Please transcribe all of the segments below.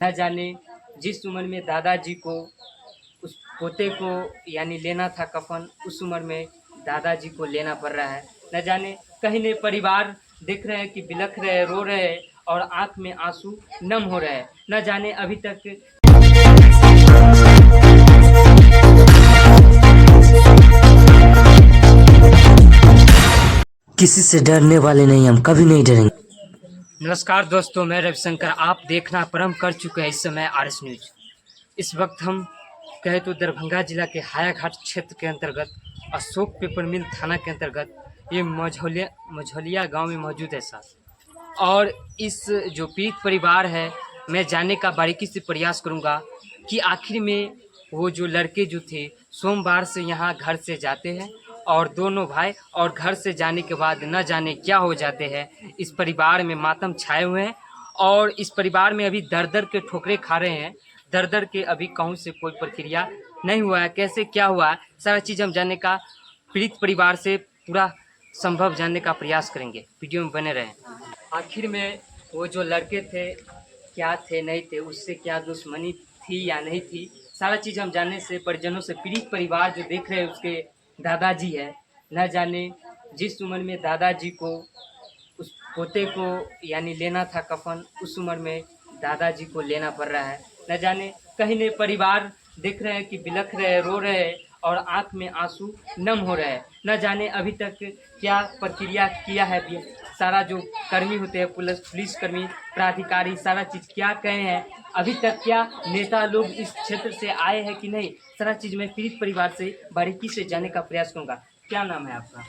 न जाने जिस उम्र में दादाजी को उस पोते को यानी लेना था कफन, उस उम्र में दादाजी को लेना पड़ रहा है। न जाने कहीं ने परिवार देख रहे हैं कि बिलख रहे हैं, रो रहे हैं और आंख में आंसू नम हो रहे हैं। न जाने अभी तक किसी से डरने वाले नहीं, हम कभी नहीं डरेंगे। नमस्कार दोस्तों, मैं रविशंकर। आप देखना प्रारंभ कर चुके हैं इस समय आरएस न्यूज। इस वक्त हम कहे तो दरभंगा जिला के हायाघाट क्षेत्र के अंतर्गत अशोक पेपर मिल थाना के अंतर्गत ये मझौलिया गांव में मौजूद है साहब। और इस जो पीड़ित परिवार है, मैं जानने का बारीकी से प्रयास करूंगा कि आखिर में वो जो लड़के जो थे सोमवार से यहाँ घर से जाते हैं और दोनों भाई, और घर से जाने के बाद न जाने क्या हो जाते हैं। इस परिवार में मातम छाए हुए हैं और इस परिवार में अभी दर दर के ठोकरे खा रहे हैं। दर दर के अभी कहूँ से कोई प्रक्रिया नहीं हुआ है, कैसे क्या हुआ है सारा चीज़ हम जानने का पीड़ित परिवार से पूरा संभव जानने का प्रयास करेंगे। वीडियो में बने रहें। आखिर में वो जो लड़के थे क्या थे नहीं थे, उससे क्या दुश्मनी थी या नहीं थी, सारा चीज़ हम जानने से परिजनों से पीड़ित परिवार जो देख रहे हैं उसके दादाजी है। न जाने जिस उम्र में दादाजी को उस पोते को यानी लेना था कफन, उस उम्र में दादाजी को लेना पड़ रहा है। न जाने कहीं ने परिवार देख रहे हैं कि बिलख रहे हैं, रो रहे हैं और आंख में आंसू नम हो रहे हैं। न जाने अभी तक क्या प्रक्रिया किया है सारा जो कर्मी होते हैं, पुलिस कर्मी, प्राधिकारी, सारा चीज़ क्या कहे हैं अभी तक, क्या नेता लोग इस क्षेत्र से आए हैं कि नहीं, सारा चीज़ मैं पीड़ित परिवार से बारीकी से जानने का प्रयास करूँगा। क्या नाम है आपका?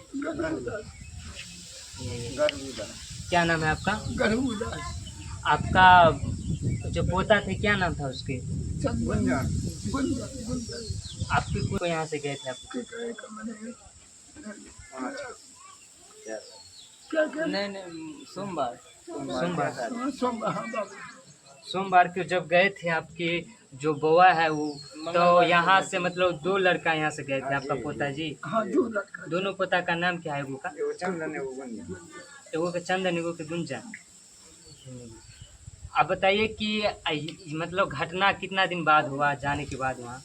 क्या नाम है आपका? आपका जो पोता थे क्या नाम था उसके? आपके को यहाँ से गए थे आप? नहीं, सोमवार के जब गए थे आपके जो बउआ है वो, तो यहाँ से मतलब दो लड़का यहाँ से गए थे आपका पोता जी? दोनों पोता का नाम क्या है? एगो का चंदन, एगो के गुंजन। आप बताइए कि मतलब घटना कितना दिन बाद हुआ जाने के बाद वहाँ?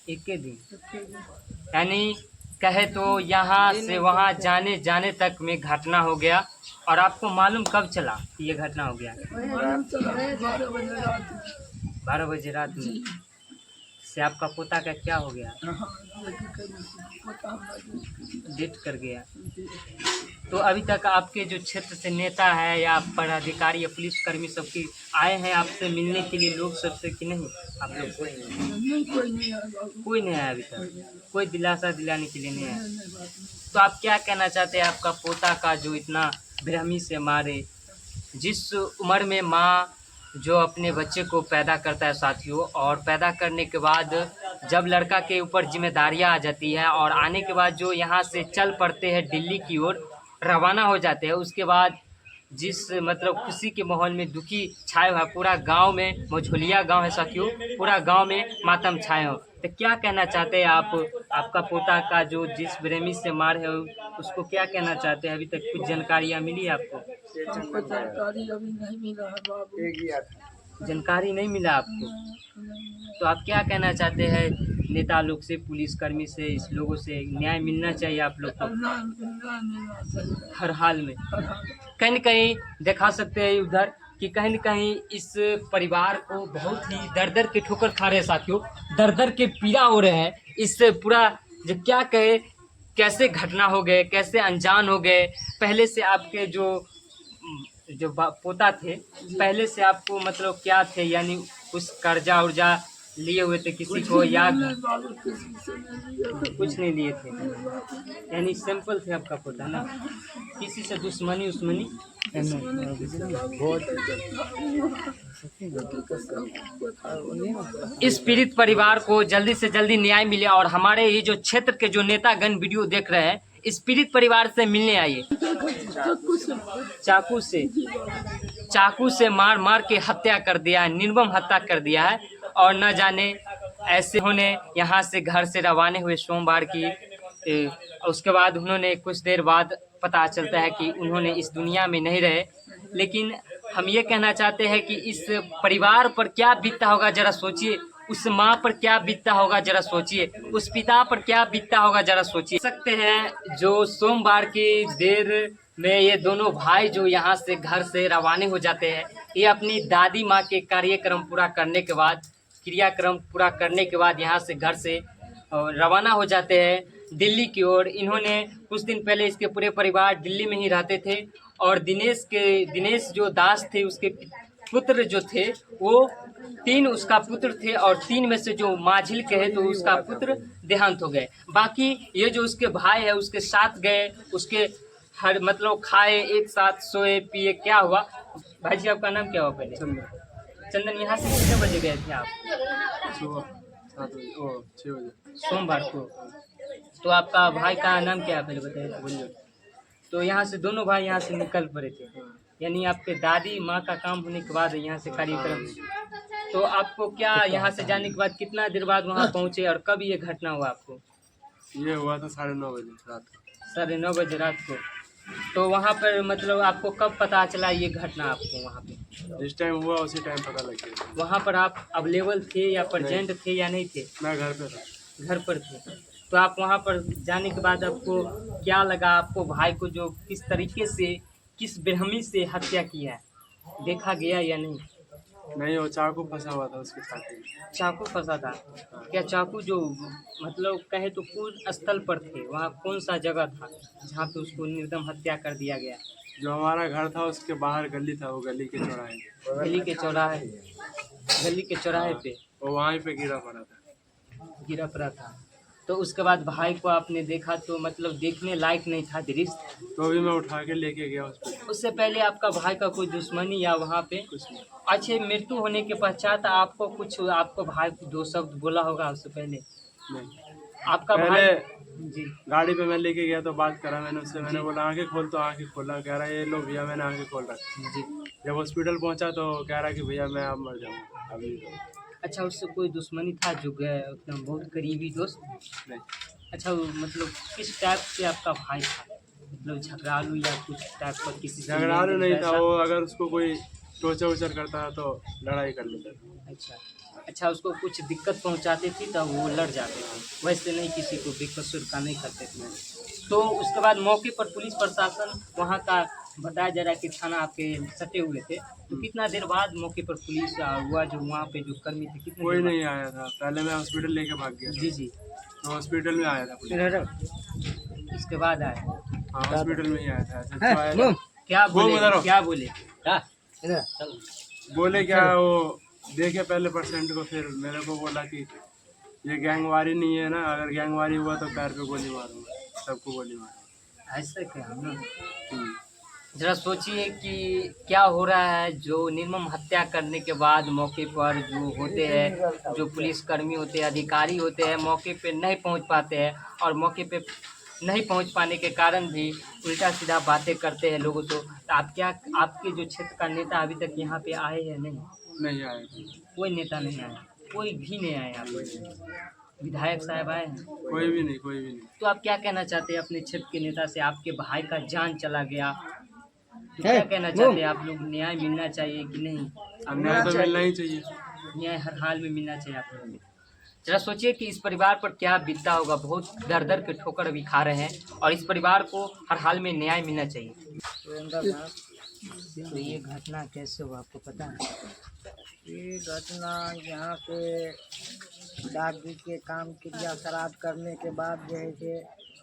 एक के दिन, यानी कहे तो यहाँ से वहाँ जाने तक में घटना हो गया। और आपको मालूम कब चला कि ये घटना हो गया? 12 बजे रात में से आपका पोता का क्या हो गया? डेथ कर गया। तो अभी तक आपके जो क्षेत्र से नेता है या पदाधिकारी या पुलिस कर्मी सबकी आए हैं आपसे मिलने के लिए, लोग सबसे कि नहीं? आप लोग कोई नहीं आया अभी तक, कोई दिलासा दिलाने के लिए नहीं आया। तो आप क्या कहना चाहते हैं आपका पोता का जो इतना बेरहमी से मारे, जिस उम्र में माँ जो अपने बच्चे को पैदा करता है साथियों, और पैदा करने के बाद जब लड़का के ऊपर जिम्मेदारियां आ जाती है और आने के बाद जो यहाँ से चल पड़ते हैं दिल्ली की ओर रवाना हो जाते हैं, उसके बाद जिस मतलब खुशी के माहौल में दुखी छाए हुआ पूरा गांव में, मझौलिया गांव है साथियों, पूरा गांव में मातम छाए हो। तो क्या कहना चाहते हैं आप? आपका पोता का जो जिस बेरहमी से मार है उसको क्या कहना चाहते हैं? अभी तक कुछ जानकारियाँ मिली आपको? जानकारी अभी नहीं मिला है बाबू। जानकारी नहीं मिला आपको? तो आप क्या कहना चाहते हैं नेता लोग से, पुलिस कर्मी से, इस लोगों से? न्याय मिलना चाहिए आप लोग को हर हाल में। कहीं न कहीं दिखा सकते हैं उधर कि कहीं न कहीं इस परिवार को बहुत ही दर दर के ठोकर खा रहे हैं साथियों, दर दर के पीड़ा हो रहे हैं। इससे पूरा जो क्या कहे, कैसे घटना हो गए, कैसे अनजान हो गए। पहले से आपके जो पोता थे, पहले से आपको मतलब क्या थे, यानी कुछ कर्जा उर्जा लिए हुए थे किसी को या कुछ नहीं लिए थे? यानी सिंपल थे आपका पोता ना, किसी से दुश्मनी उस्मनी? इस पीड़ित परिवार को जल्दी से जल्दी न्याय मिले और हमारे ये जो क्षेत्र के जो नेतागण वीडियो देख रहे हैं, इस पीड़ित परिवार से मिलने आइए। चाकू से मार के हत्या कर दिया है, निर्मम हत्या कर दिया है। और न जाने ऐसे होने यहाँ से घर से रवाने हुए सोमवार की, उसके बाद उन्होंने कुछ देर बाद पता चलता है कि उन्होंने इस दुनिया में नहीं रहे। लेकिन हम ये कहना चाहते हैं कि इस परिवार पर क्या बीतता होगा जरा सोचिए, उस माँ पर क्या बीतता होगा जरा सोचिए, उस पिता पर क्या बीतता होगा जरा सोचिए। सकते हैं जो सोमवार की देर में ये दोनों भाई जो यहाँ से घर से रवाना हो जाते हैं, ये अपनी दादी माँ के क्रियाक्रम पूरा करने के बाद यहाँ से घर से रवाना हो जाते हैं दिल्ली की ओर। इन्होंने कुछ दिन पहले इसके पूरे परिवार दिल्ली में ही रहते थे और दिनेश जो दास थे उसके पुत्र जो थे वो 3 उसका पुत्र थे और 3 में से जो माझिल के है तो उसका पुत्र देहांत हो गए। बाकी ये जो उसके भाई है उसके साथ गए, उसके हर मतलब खाए, एक साथ सोए पिए। क्या हुआ भाई जी, आपका नाम क्या हुआ पहले? चंदन। यहाँ से कितने बजे गए थे आप? सुबह 6 बजे सोमवार को। तो आपका भाई का नाम क्या है पहले बताइए? तो यहाँ से दोनों भाई यहाँ से निकल पड़े थे, यानी आपके दादी माँ का काम होने के बाद यहाँ से कार्यक्रम। तो आपको क्या यहाँ से जाने के बाद कितना देर बाद वहाँ पहुँचे और कब ये घटना हुआ आपको? ये हुआ था 9:30 बजे रात को। 9:30 बजे रात को। तो वहाँ पर मतलब आपको कब पता चला ये घटना आपको वहाँ पे? जिस टाइम हुआ उसी टाइम पता लग गया। वहाँ पर आप अवेलेबल थे या प्रेजेंट थे या नहीं थे? मैं घर पे था। घर पर थे। तो आप वहाँ पर जाने के बाद आपको क्या लगा? आपको भाई को जो किस तरीके से, किस बेरहमी से हत्या किया है, देखा गया या नहीं? नहीं, वो चाकू फंसा हुआ था उसके साथ ही। चाकू फंसा था? क्या चाकू जो मतलब कहे तो पूर्ण स्थल पर थे, वहाँ कौन सा जगह था जहाँ पे उसको निर्दम हत्या कर दिया गया? जो हमारा घर था उसके बाहर गली था, वो गली के चौराहे। गली के चौराहे पे वो वहीं पे गिरा पड़ा था। तो उसके बाद भाई को आपने देखा तो मतलब देखने लायक नहीं था दृश्य? तो भी मैं उठा के लेके गया हॉस्पिटल। उससे पहले आपका भाई का कोई दुश्मनी या वहाँ पे कुछ नहीं। अच्छे मृत्यु होने के पश्चात आपको आपको भाई को 2 शब्द बोला होगा उससे पहले? नहीं, आपका पहले भाई जी गाड़ी पे मैं लेके गया तो बात करा मैंने उससे। मैंने बोला आंखें खोल, तो आंखें खोला। कह रहा है ये लो भैया, मैंने आंखें खोल रखी। जी। जब हॉस्पिटल पहुंचा तो कह रहा कि भैया मैं अब मर जाऊँगा अभी। अच्छा, उससे कोई दुश्मनी था जो गए एकदम बहुत करीबी दोस्त? नहीं। अच्छा, वो मतलब किस टाइप से आपका भाई था? मतलब झगड़ालू या कुछ टाइप का किसी से झगड़ालू नहीं था ऐसा? वो। अगर उसको कोई टोचर वोचर करता तो लड़ाई कर लेता था। अच्छा, उसको कुछ दिक्कत पहुंचाते थे तब वो लड़ जाते थे, वैसे नहीं किसी को बेकसूर का नहीं करते थे। तो उसके बाद मौके पर पुलिस प्रशासन वहाँ का बताया जा रहा है कि थाना आपके सटे हुए थे, तो कितना देर बाद मौके पर पुलिस हुआ जो वहाँ पे जो कर्मी थे? कितने कोई देर नहीं आया था। पहले मैं हॉस्पिटल लेके भाग गया बाद? था। जी। तो हॉस्पिटल में आया था पुलिस। उसके बाद आए? हाँ, हॉस्पिटल में ही आया था। ऐसे तो आया था। क्या वो बोले? उधर हो। क्या बोले? बोले क्या, वो देखे पहले पेशेंट को, फिर मेरे को बोला कि ये गैंगवारी नहीं है ना, अगर गैंगवारी हुआ तो पैर पे गोली मारूंगा, सबको गोली मारूंगा। ऐसा क्या है ना? हम्म। जरा सोचिए कि क्या हो रहा है। जो निर्मम हत्या करने के बाद मौके पर जो होते हैं, जो पुलिसकर्मी होते हैं, अधिकारी होते हैं, मौके पे नहीं पहुंच पाते हैं और मौके पे नहीं पहुंच पाने के कारण भी उल्टा सीधा बातें करते हैं लोगों तो आपके जो क्षेत्र का नेता अभी तक यहाँ पे आए हैं नहीं? नहीं आया। कोई नेता नहीं आया, कोई भी नहीं आया यहाँ पे? विधायक साहब आए हैं? कोई भी नहीं। तो आप क्या कहना चाहते हैं अपने क्षेत्र के नेता से? आपके भाई का जान चला गया, तो क्या कहना चाहते हैं आप लोग? न्याय मिलना चाहिए कि नहीं? अन्याय तो मिलना ही चाहिए। न्याय हर हाल में मिलना चाहिए आप लोगों को। जरा सोचिए कि इस परिवार पर क्या बीतता होगा। बहुत दर दर के ठोकर अभी खा रहे हैं और इस परिवार को हर हाल में न्याय मिलना चाहिए। तो ये घटना कैसे हुआ आपको पता है? ये घटना यहाँ से दादी के काम क्रिया श्राद्ध करने के बाद जो है कि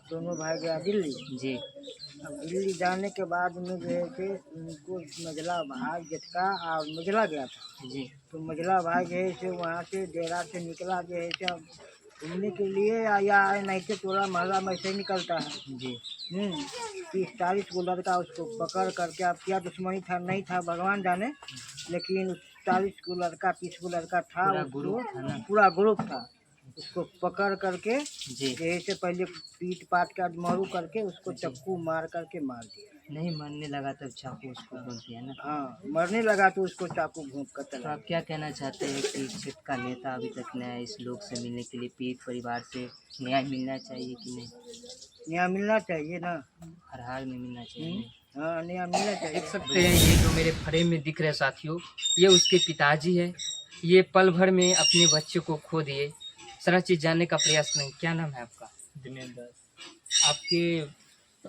दोनों भाई गया दिल्ली। जी। अब दिल्ली जाने के बाद में जो है कि उनको मझला भाई जेठका और मझला गया था। जी। तो मझला भाई जो है से वहाँ से डेरा से निकला जो है से घूमने के लिए या नहीं तो टोला मोहल्ला में से निकलता है। जी। 30-40 को लड़का उसको पकड़ करके, अब क्या दुश्मनी था नहीं था भगवान जाने, लेकिन 40 को लड़का 30 को लड़का था, पूरा ग्रुप था। उसको पकड़ करके जैसे पहले पीट पाट का मरू करके उसको चक्कू मार करके मार दिया। नहीं मरने लगा तब चाकू उसको भून दिया ना? हाँ, मरने लगा तो उसको चाकू भून कर तो चला। आप क्या कहना चाहते हैं कि क्षेत्र का नेता अभी तक न्याय इस लोग से मिलने के लिए पीड़ित परिवार से न्याय मिलना चाहिए कि नहीं? न्याय मिलना चाहिए ना, हर हाल में मिलना चाहिए। हाँ न्याय मिलना चाहिए। देख सकते हैं ये जो मेरे फ्रेम में दिख रहे हैं साथियों, ये उसके पिताजी है। ये पल भर में अपने बच्चे को खो दिए। सारा चीज़ जानने का प्रयास करें। क्या नाम है आपका? दिनेश दास। आपके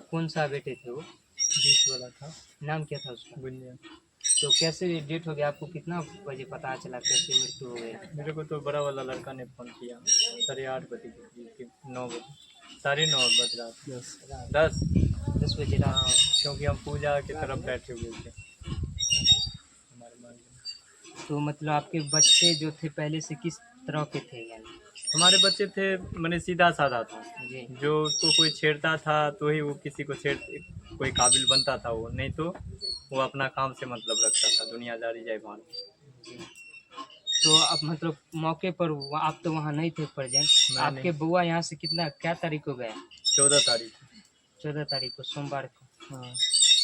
कौन सा बेटे थे वो? 20 वाला था। नाम क्या था उसका? गुंजन। तो कैसे डेट हो गया? आपको कितना बजे पता चला? कैसे मृत्यु हो गई? मेरे को तो बड़ा वाला लड़का ने फ़ोन किया 8:30 बजे के 9 बजे 9:30 बज रहा 10 10 बजे रात में। क्योंकि हम पूजा की तरफ बैठे हुए थे हमारे मान में। तो मतलब आपके बच्चे जो थे पहले से किस तरह के थे यानी? हमारे बच्चे थे मैंने सीधा साधा था, जी। जो उसको कोई छेड़ता था तो ही वो किसी को कोई काबिल बनता था, वो नहीं तो वो अपना काम से मतलब रखता था, दुनियादारी जय भान। तो अब मतलब मौके पर आप तो वहाँ नहीं थे प्रेजेंट। आपके बुआ यहाँ से क्या तारीख को गया? 14 तारीख। 14 तारीख को, सोमवार को। हाँ।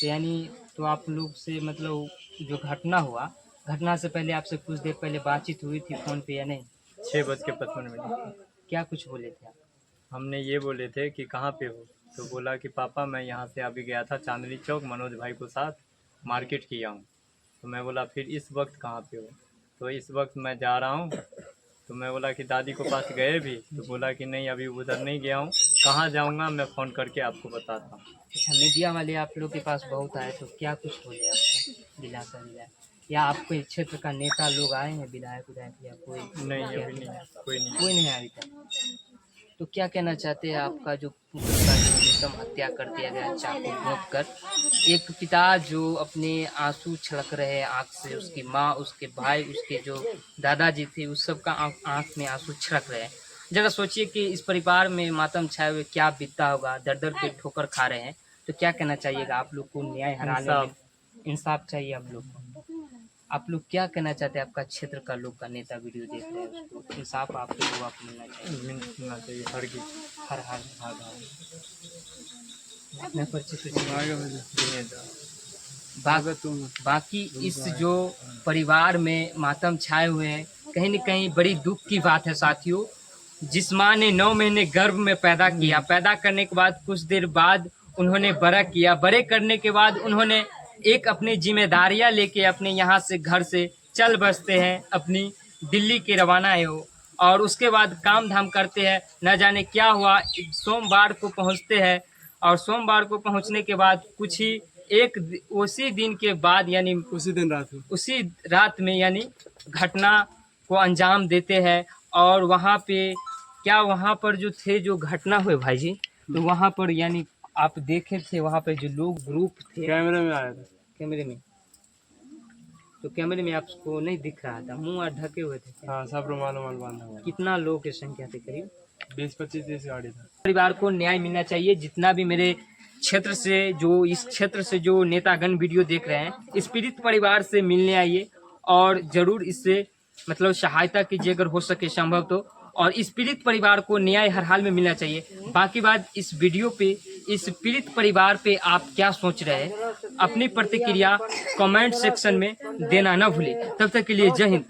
तो यानी तो आप लोग से मतलब जो घटना हुआ, घटना से पहले आपसे कुछ देर पहले बातचीत हुई थी फ़ोन पे या नहीं? 6:55 क्या कुछ बोले थे आप? हमने ये बोले थे कि कहाँ पे हो, तो बोला कि पापा मैं यहाँ से अभी गया था चांदनी चौक मनोज भाई को साथ मार्केट किया हूँ। तो मैं बोला फिर इस वक्त कहाँ पे हो? तो इस वक्त मैं जा रहा हूँ। तो मैं बोला कि दादी को पास गए भी? तो बोला कि नहीं अभी उधर नहीं गया हूँ, कहाँ जाऊँगा मैं फ़ोन करके आपको बताता हूँ। अच्छा, मीडिया वाले आप लोग के पास बहुत आए, तो क्या कुछ बोले आपको? दिलासा दिलाया या आपके क्षेत्र का नेता लोग आए हैं, विधायक या कोई? नहीं अभी नहीं, कोई नहीं। कोई नहीं अभी तक। तो क्या कहना चाहते हैं? आपका जो पुत्र का जो निर्मम हत्या कर दिया गया चाकू भोंक कर, एक पिता जो अपने आंसू छलक रहे हैं आँख से, उसकी माँ, उसके भाई, उसके जो दादाजी थे, उस सब का आँख में आंसू छलक रहे हैं। जरा सोचिए कि इस परिवार में मातम छाए हुए क्या बीतता होगा। दर दर के ठोकर खा रहे हैं। तो क्या कहना चाहिएगा? आप लोग को न्याय हराने में इंसाफ चाहिए आप लोग को। आप लोग क्या कहना चाहते हैं? आपका क्षेत्र का लोग का नेता वीडियो देख रहे हैं, उसको इंसाफ आप लोगों को आप मिलना चाहिए। हर की हर अपना परिचय बाकी इस जो परिवार में मातम छाए हुए हैं, कहीं न कहीं बड़ी दुख की बात है साथियों। जिस माँ ने 9 महीने गर्भ में पैदा किया, पैदा करने के बाद कुछ देर बाद उन्होंने बड़ा किया, बड़े करने के बाद उन्होंने एक अपनी जिम्मेदारियां लेके अपने यहाँ से घर से चल बसते हैं, अपनी दिल्ली के रवाना है वो, और उसके बाद काम धाम करते हैं। न जाने क्या हुआ, सोमवार को पहुँचते हैं और सोमवार को पहुँचने के बाद कुछ ही उसी दिन के बाद यानी उसी रात में यानी घटना को अंजाम देते हैं। और वहाँ पे वहाँ पर जो थे, जो घटना हुए भाई जी, तो वहाँ पर यानी आप देखे थे वहाँ पे जो लोग ग्रुप थे, कैमरे में आया था। कैमरे में तो कैमरे में आपको नहीं दिख रहा था, मुंह ढके हुए थे। हाँ, सब रुमाल बांधा हुआ। कितना लोगों की संख्या थी? करीब 20-25 गाड़ी था। परिवार को न्याय मिलना चाहिए। जितना भी मेरे क्षेत्र से इस क्षेत्र से जो नेतागण वीडियो देख रहे हैं, इस पीड़ित परिवार से मिलने आइए और जरूर इससे मतलब सहायता कीजिए अगर हो सके संभव तो। और इस पीड़ित परिवार को न्याय हर हाल में मिलना चाहिए। बाकी बात इस वीडियो पे, इस पीड़ित परिवार पे आप क्या सोच रहे हैं, अपनी प्रतिक्रिया कमेंट सेक्शन में देना न भूलें। तब तक के लिए जय हिंद।